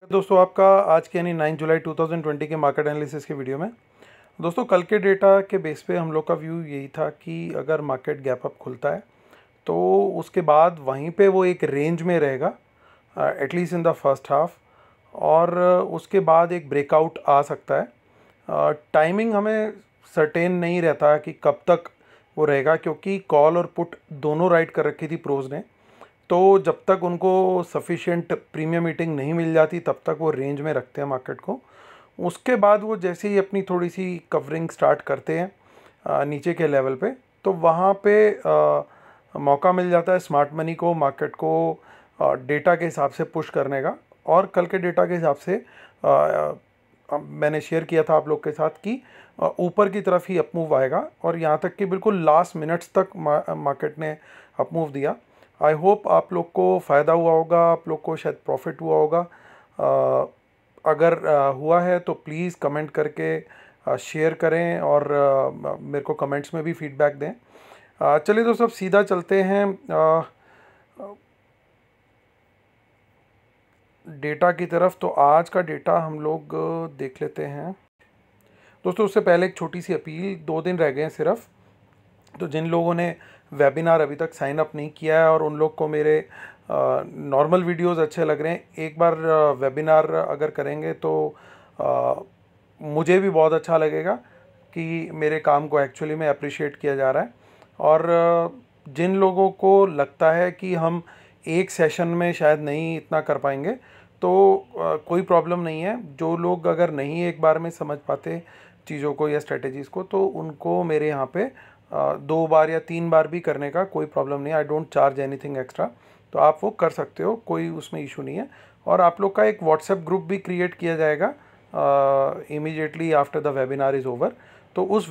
दोस्तों आपका आज के यानी 9 जुलाई 2020 के मार्केट एनालिसिस के वीडियो में। दोस्तों कल के डेटा के बेस पे हम लोग का व्यू यही था कि अगर मार्केट गैप अप खुलता है तो उसके बाद वहीं पे वो एक रेंज में रहेगा at least in the first half, और उसके बाद एक ब्रेकआउट आ सकता है। टाइमिंग हमें सर्टेन नहीं रहता कि कब तक वो रहेगा, क्योंकि कॉल और पुट दोनों राइट कर रखी थी प्रोज ने, तो जब तक उनको सफिशिएंट प्रीमियम मीटिंग नहीं मिल जाती तब तक वो रेंज में रखते हैं मार्केट को। उसके बाद वो जैसे ही अपनी थोड़ी सी कवरिंग स्टार्ट करते हैं नीचे के लेवल पे, तो वहाँ पे मौका मिल जाता है स्मार्ट मनी को, मार्केट को डेटा के हिसाब से पुश करने का। और कल के डेटा के हिसाब से मैंने शेयर किया था आप लोग के साथ कि ऊपर की तरफ ही अपमूव आएगा, और यहाँ तक कि बिल्कुल लास्ट मिनट्स तक मार्केट ने अपमूव दिया। आई होप आप लोग को फ़ायदा हुआ होगा, आप लोग को शायद प्रॉफिट हुआ होगा। अगर हुआ है तो प्लीज़ कमेंट करके शेयर करें और मेरे को कमेंट्स में भी फीडबैक दें। चलिए दोस्तों, अब सीधा चलते हैं डेटा की तरफ। तो आज का डेटा हम लोग देख लेते हैं। दोस्तों उससे पहले एक छोटी सी अपील, 2 दिन रह गए हैं सिर्फ, तो जिन लोगों ने वेबिनार अभी तक साइन अप नहीं किया है और उन लोग को मेरे नॉर्मल वीडियोस अच्छे लग रहे हैं, एक बार वेबिनार अगर करेंगे तो मुझे भी बहुत अच्छा लगेगा कि मेरे काम को एक्चुअली में अप्रिशिएट किया जा रहा है। और जिन लोगों को लगता है कि हम एक सेशन में शायद नहीं इतना कर पाएंगे, तो कोई प्रॉब्लम नहीं है। जो लोग अगर नहीं एक बार में समझ पाते चीज़ों को या स्ट्रेटजीज़ को, तो उनको मेरे यहाँ पे 2 बार या 3 बार भी करने का कोई प्रॉब्लम नहीं है। I don't charge anything extra, तो आप वो कर सकते हो, कोई उसमें इशू नहीं है। और आप लोग का एक व्हाट्सएप ग्रुप भी क्रिएट किया जाएगा immediately after the webinar is over. तो उस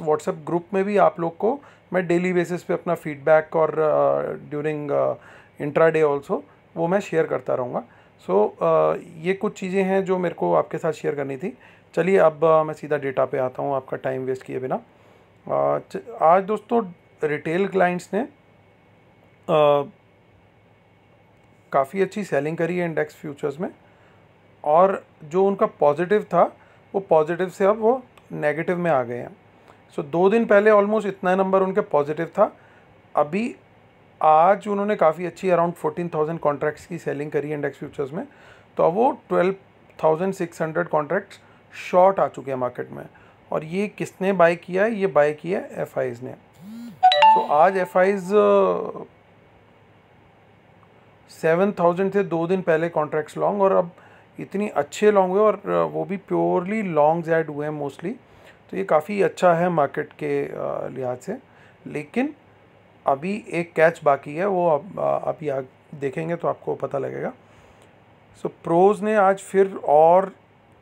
व्हाट्सएप ग्रुप में भी आप लोग को मैं डेली बेसिस पे अपना फीडबैक और ड्यूरिंग इंट्राडे ऑल्सो वो मैं शेयर करता रहूँगा। सो ये कुछ चीज़ें हैं जो मेरे को आपके साथ शेयर करनी थी। चलिए अब मैं सीधा डेटा पे आता हूँ आपका टाइम वेस्ट किए बिना। आज दोस्तों रिटेल क्लाइंट्स ने काफ़ी अच्छी सेलिंग करी है इंडेक्स फ्यूचर्स में, और जो उनका पॉजिटिव था वो पॉजिटिव से अब वो नेगेटिव में आ गए हैं। सो 2 दिन पहले ऑलमोस्ट इतना नंबर उनके पॉजिटिव था। अभी आज उन्होंने काफ़ी अच्छी अराउंड 14,000 कॉन्ट्रैक्ट्स की सेलिंग करी है इंडेक्स फ्यूचर्स में, तो अब वो 12,600 कॉन्ट्रैक्ट्स शॉर्ट आ चुके हैं मार्केट में। और ये किसने बाय किया है? ये बाय किया है एफआईज ने। तो आज एफआईज 7,000 थे 2 दिन पहले कॉन्ट्रैक्ट्स लॉन्ग, और अब इतनी अच्छे लॉन्ग हुए, और वो भी प्योरली लॉन्ग्स ऐड हुए हैं मोस्टली। तो ये काफ़ी अच्छा है मार्केट के लिहाज से। लेकिन अभी एक कैच बाकी है, वो आप देखेंगे तो आपको पता लगेगा। सो प्रोज ने आज फिर और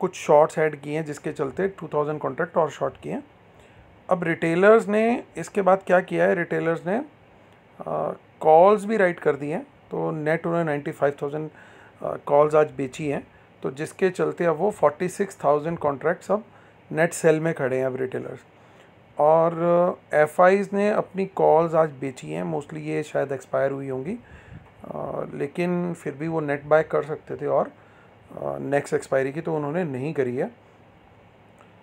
कुछ शॉर्ट्स ऐड किए हैं, जिसके चलते 2,000 कॉन्ट्रैक्ट और शॉर्ट किए हैं। अब रिटेलर्स ने इसके बाद क्या किया है, रिटेलर्स ने कॉल्स भी राइट कर दी हैं, तो नेट उन्होंने 95,000 कॉल्स आज बेची हैं, तो जिसके चलते अब वो 46,000 कॉन्ट्रैक्ट्स अब नेट सेल में खड़े हैं अब रिटेलर्स। और एफआईज ने अपनी कॉल्स आज बेची हैं, मोस्टली ये शायद एक्सपायर हुई होंगी, लेकिन फिर भी वो नेट बाय कर सकते थे, और नेक्स्ट एक्सपायरी की तो उन्होंने नहीं करी है।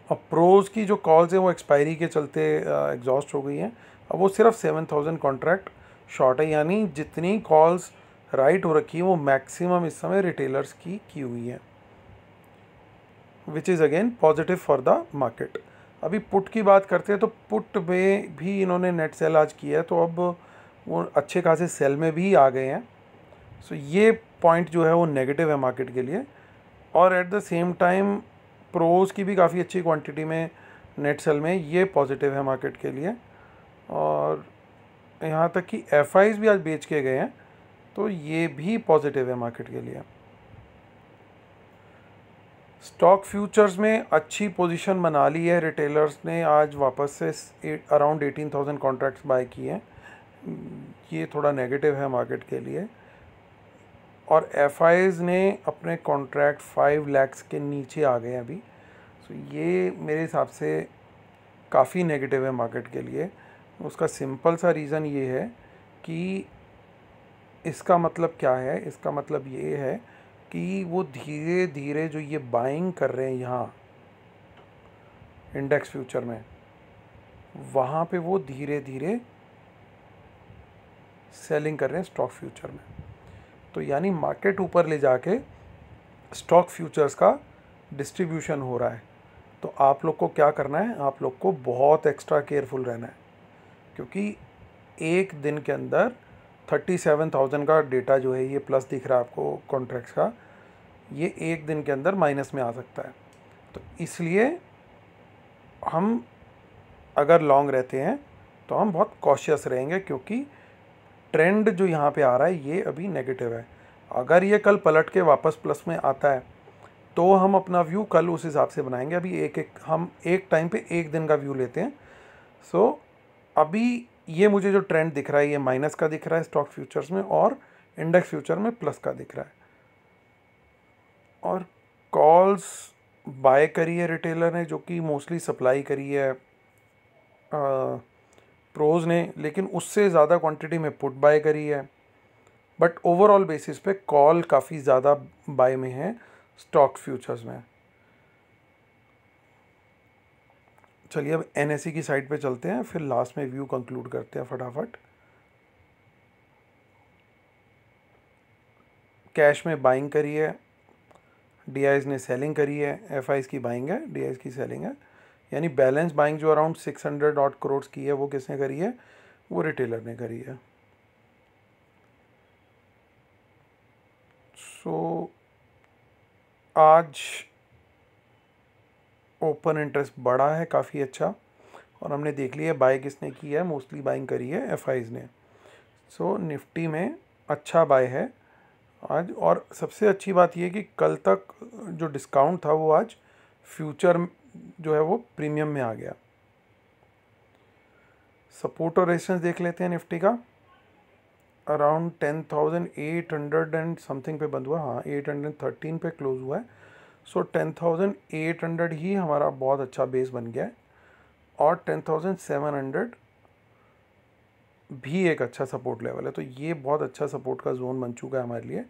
अब प्रोज की जो कॉल्स हैं वो एक्सपायरी के चलते एग्जॉस्ट हो गई हैं। अब वो सिर्फ 7,000 कॉन्ट्रैक्ट शॉर्ट है, यानी जितनी कॉल्स राइट हो रखी है वो मैक्सिमम इस समय रिटेलर्स की हुई है, which is again positive for the market. अभी पुट की बात करते हैं, तो पुट में भी इन्होंने नेट सेल आज किया है, तो अब वो अच्छे खासे सेल में भी आ गए हैं। सो ये पॉइंट जो है वो नेगेटिव है मार्केट के लिए। और at the same time pros की भी काफ़ी अच्छी क्वांटिटी में नेट सेल में, ये पॉजिटिव है मार्केट के लिए। और यहाँ तक कि एफआईज भी आज बेच के गए हैं, तो ये भी पॉजिटिव है मार्केट के लिए। स्टॉक फ्यूचर्स में अच्छी पोजीशन बना ली है रिटेलर्स ने, आज वापस से अराउंड 18,000 कॉन्ट्रैक्ट्स बाय किए हैं, ये थोड़ा नेगेटिव है मार्केट के लिए। और एफआईज ने अपने कॉन्ट्रैक्ट 5 लाख के नीचे आ गए हैं अभी, सो ये मेरे हिसाब से काफ़ी नेगेटिव है मार्केट के लिए। उसका सिंपल सा रीज़न ये है कि इसका मतलब क्या है, इसका मतलब ये है कि वो धीरे धीरे जो ये बाइंग कर रहे हैं यहाँ इंडेक्स फ्यूचर में, वहाँ पे वो धीरे धीरे सेलिंग कर रहे हैं स्टॉक फ्यूचर में। तो यानी मार्केट ऊपर ले जाके स्टॉक फ्यूचर्स का डिस्ट्रीब्यूशन हो रहा है। तो आप लोग को क्या करना है, आप लोग को बहुत एक्स्ट्रा केयरफुल रहना है, क्योंकि एक दिन के अंदर 37,000 का डेटा जो है, ये प्लस दिख रहा है आपको कॉन्ट्रैक्ट्स का, ये एक दिन के अंदर माइनस में आ सकता है। तो इसलिए हम अगर लॉन्ग रहते हैं तो हम बहुत कॉशियस रहेंगे, क्योंकि ट्रेंड जो यहाँ पे आ रहा है ये अभी नेगेटिव है। अगर ये कल पलट के वापस प्लस में आता है तो हम अपना व्यू कल उस हिसाब से बनाएंगे। अभी हम एक टाइम पे एक दिन का व्यू लेते हैं। सो अभी ये मुझे जो ट्रेंड दिख रहा है ये माइनस का दिख रहा है स्टॉक फ्यूचर्स में, और इंडेक्स फ्यूचर में प्लस का दिख रहा है। और कॉल्स बाय करी है रिटेलर ने, जो कि मोस्टली सप्लाई करी है प्रोज ने, लेकिन उससे ज़्यादा क्वांटिटी में पुट बाय करी है। बट ओवरऑल बेसिस पे कॉल काफ़ी ज़्यादा बाय में है स्टॉक फ्यूचर्स में। चलिए अब एनएसई की साइड पे चलते हैं, फिर लास्ट में व्यू कंक्लूड करते हैं फटाफट। कैश में बाइंग करी है, डीआईज ने सेलिंग करी है, एफआईज की बाइंग है, डीआईज की सेलिंग है। यानी बैलेंस बाइंग जो अराउंड 600 ऑड करोड़ की है वो किसने करी है, वो रिटेलर ने करी है। सो आज ओपन इंटरेस्ट बढ़ा है काफ़ी अच्छा, और हमने देख लिया बाय किसने की है, मोस्टली बाइंग करी है एफआईज ने। सो निफ्टी में अच्छा बाय है आज। और सबसे अच्छी बात यह कि कल तक जो डिस्काउंट था वो आज फ्यूचर जो है वो प्रीमियम में आ गया। सपोर्ट और रेजिस्टेंस देख लेते हैं निफ्टी का। अराउंड 10,800 एंड समथिंग पे बंद हुआ, हाँ 813 पे क्लोज हुआ है। सो 10,800 ही हमारा बहुत अच्छा बेस बन गया है, और 10,700 भी एक अच्छा सपोर्ट लेवल है। तो ये बहुत अच्छा सपोर्ट का जोन बन चुका है हमारे लिए।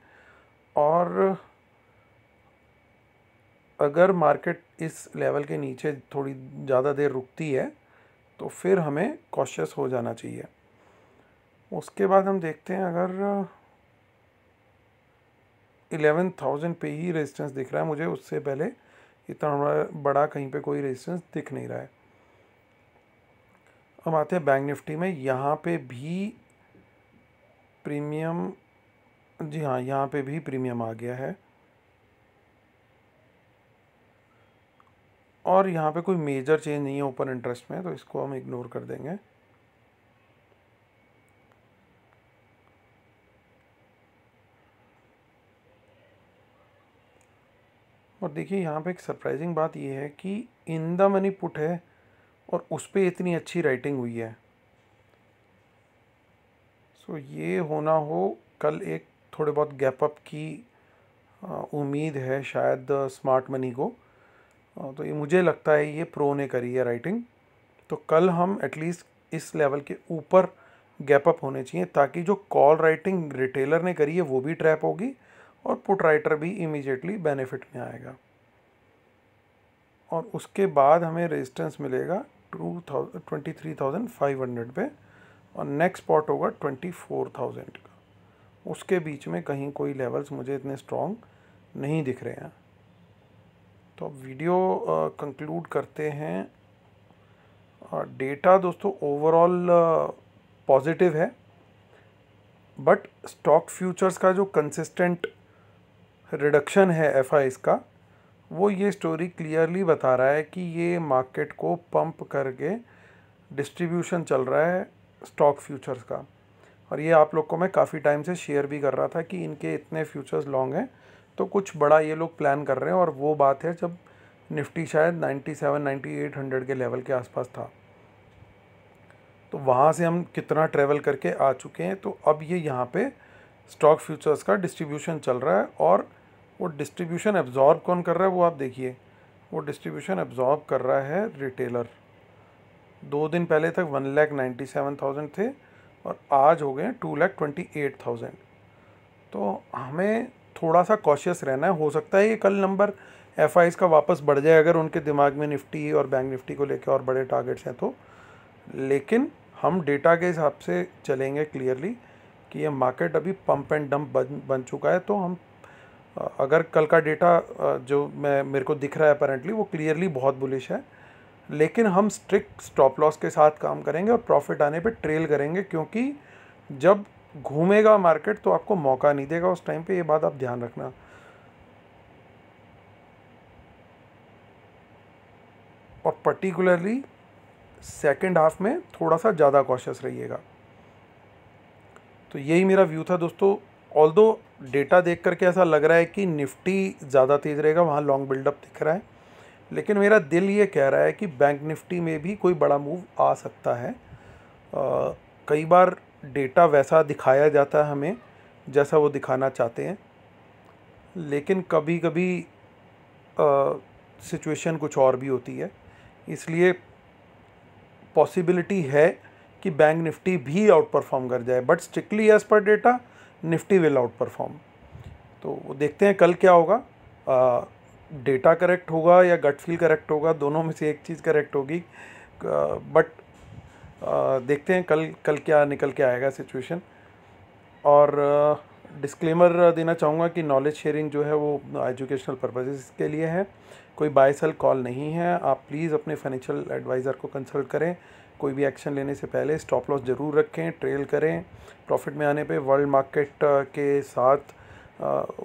और अगर मार्केट इस लेवल के नीचे थोड़ी ज़्यादा देर रुकती है तो फिर हमें कॉशियस हो जाना चाहिए। उसके बाद हम देखते हैं, अगर 11,000 पे ही रेजिस्टेंस दिख रहा है मुझे, उससे पहले इतना बड़ा कहीं पे कोई रेजिस्टेंस दिख नहीं रहा है। अब आते हैं बैंक निफ्टी में। यहाँ पे भी प्रीमियम, जी हाँ यहाँ पे भी प्रीमियम आ गया है, और यहाँ पे कोई मेजर चेंज नहीं है ओपन इंटरेस्ट में, तो इसको हम इग्नोर कर देंगे। और देखिए यहाँ पे एक सरप्राइजिंग बात ये है कि इन द मनी पुट है और उस पर इतनी अच्छी राइटिंग हुई है। सो ये होना हो कल एक थोड़े बहुत गैप अप की उम्मीद है शायद स्मार्ट मनी को। तो ये मुझे लगता है ये प्रो ने करी है राइटिंग। तो कल हम एटलीस्ट इस लेवल के ऊपर गैप अप होने चाहिए, ताकि जो कॉल राइटिंग रिटेलर ने करी है वो भी ट्रैप होगी और पुट राइटर भी इमीडिएटली बेनिफिट में आएगा। और उसके बाद हमें रेजिस्टेंस मिलेगा 23,500 पे, और नेक्स्ट स्पॉट होगा 24,000 का। उसके बीच में कहीं कोई लेवल्स मुझे इतने स्ट्रॉन्ग नहीं दिख रहे हैं। तो अब वीडियो कंक्लूड करते हैं। डेटा दोस्तों ओवरऑल पॉजिटिव है, बट स्टॉक फ्यूचर्स का जो कंसिस्टेंट रिडक्शन है एफआईज का, वो ये स्टोरी क्लियरली बता रहा है कि ये मार्केट को पंप करके डिस्ट्रीब्यूशन चल रहा है स्टॉक फ्यूचर्स का। और ये आप लोग को मैं काफ़ी टाइम से शेयर भी कर रहा था कि इनके इतने फ्यूचर्स लॉन्ग हैं, तो कुछ बड़ा ये लोग प्लान कर रहे हैं। और वो बात है जब निफ्टी शायद 97-9800 के लेवल के आसपास था, तो वहाँ से हम कितना ट्रेवल करके आ चुके हैं। तो अब ये यहाँ पे स्टॉक फ्यूचर्स का डिस्ट्रीब्यूशन चल रहा है, और वो डिस्ट्रीब्यूशन एब्जॉर्ब कौन कर रहा है वो आप देखिए। वो डिस्ट्रीब्यूशन एब्जॉर्ब कर रहा है रिटेलर। 2 दिन पहले तक 1,97,000 थे और आज हो गए 2,28,000। तो हमें थोड़ा सा कॉशियस रहना है। हो सकता है ये कल नंबर एफआईज का वापस बढ़ जाए अगर उनके दिमाग में निफ्टी और बैंक निफ्टी को लेकर और बड़े टारगेट्स हैं तो, लेकिन हम डेटा के हिसाब से चलेंगे क्लियरली कि ये मार्केट अभी पंप एंड डंप बन चुका है। तो हम अगर कल का डेटा जो मेरे को दिख रहा है अपेरेंटली वो क्लियरली बहुत बुलिश है, लेकिन हम स्ट्रिक्ट स्टॉप लॉस के साथ काम करेंगे और प्रॉफिट आने पे ट्रेल करेंगे, क्योंकि जब घूमेगा मार्केट तो आपको मौका नहीं देगा उस टाइम पे, ये बात आप ध्यान रखना। और पर्टिकुलरली सेकंड हाफ में थोड़ा सा ज़्यादा कॉशियस रहिएगा। तो यही मेरा व्यू था दोस्तों। ऑल्दो डेटा देख करके ऐसा लग रहा है कि निफ्टी ज़्यादा तेज़ रहेगा, वहाँ लॉन्ग बिल्डअप दिख रहा है, लेकिन मेरा दिल ये कह रहा है कि बैंक निफ्टी में भी कोई बड़ा मूव आ सकता है। कई बार डेटा वैसा दिखाया जाता है हमें जैसा वो दिखाना चाहते हैं, लेकिन कभी कभी सिचुएशन कुछ और भी होती है, इसलिए पॉसिबिलिटी है कि बैंक निफ्टी भी आउट परफॉर्म कर जाए, but strictly as per data Nifty will outperform. तो देखते हैं कल क्या होगा, डेटा करेक्ट होगा या गट फील करेक्ट होगा, दोनों में से एक चीज़ करेक्ट होगी, बट देखते हैं कल क्या निकल के आएगा सिचुएशन। और डिस्क्लेमर देना चाहूँगा कि नॉलेज शेयरिंग जो है वो एजुकेशनल पर्पसेस के लिए है, कोई बाय सेल कॉल नहीं है। आप प्लीज़ अपने फाइनेंशियल एडवाइज़र को कंसल्ट करें, कोई भी एक्शन लेने से पहले स्टॉप लॉस ज़रूर रखें, ट्रेल करें, प्रॉफिट में आने पे वर्ल्ड मार्केट के साथ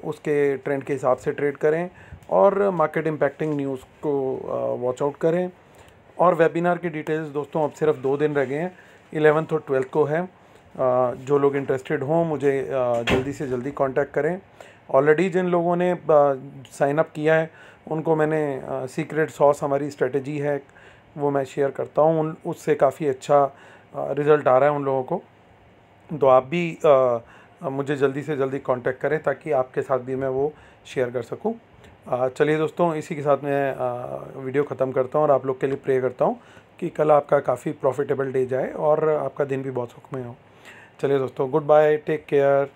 उसके ट्रेंड के हिसाब से ट्रेड करें, और मार्केट इम्पैक्टिंग न्यूज़ को वॉच आउट करें। और वेबिनार की डिटेल्स दोस्तों अब सिर्फ 2 दिन रह गए हैं, 11th और 12th को है। जो लोग इंटरेस्टेड हों मुझे जल्दी से जल्दी कांटेक्ट करें। ऑलरेडी जिन लोगों ने साइन अप किया है उनको मैंने सीक्रेट सॉस हमारी स्ट्रेटजी है वो मैं शेयर करता हूँ, उससे काफ़ी अच्छा रिज़ल्ट आ रहा है उन लोगों को। तो आप भी मुझे जल्दी से जल्दी कांटेक्ट करें ताकि आपके साथ भी मैं वो शेयर कर सकूं। चलिए दोस्तों, इसी के साथ मैं वीडियो ख़त्म करता हूं और आप लोग के लिए प्रे करता हूं कि कल आपका काफ़ी प्रॉफिटेबल डे जाए और आपका दिन भी बहुत सुखमय हो। चलिए दोस्तों, गुड बाय, टेक केयर।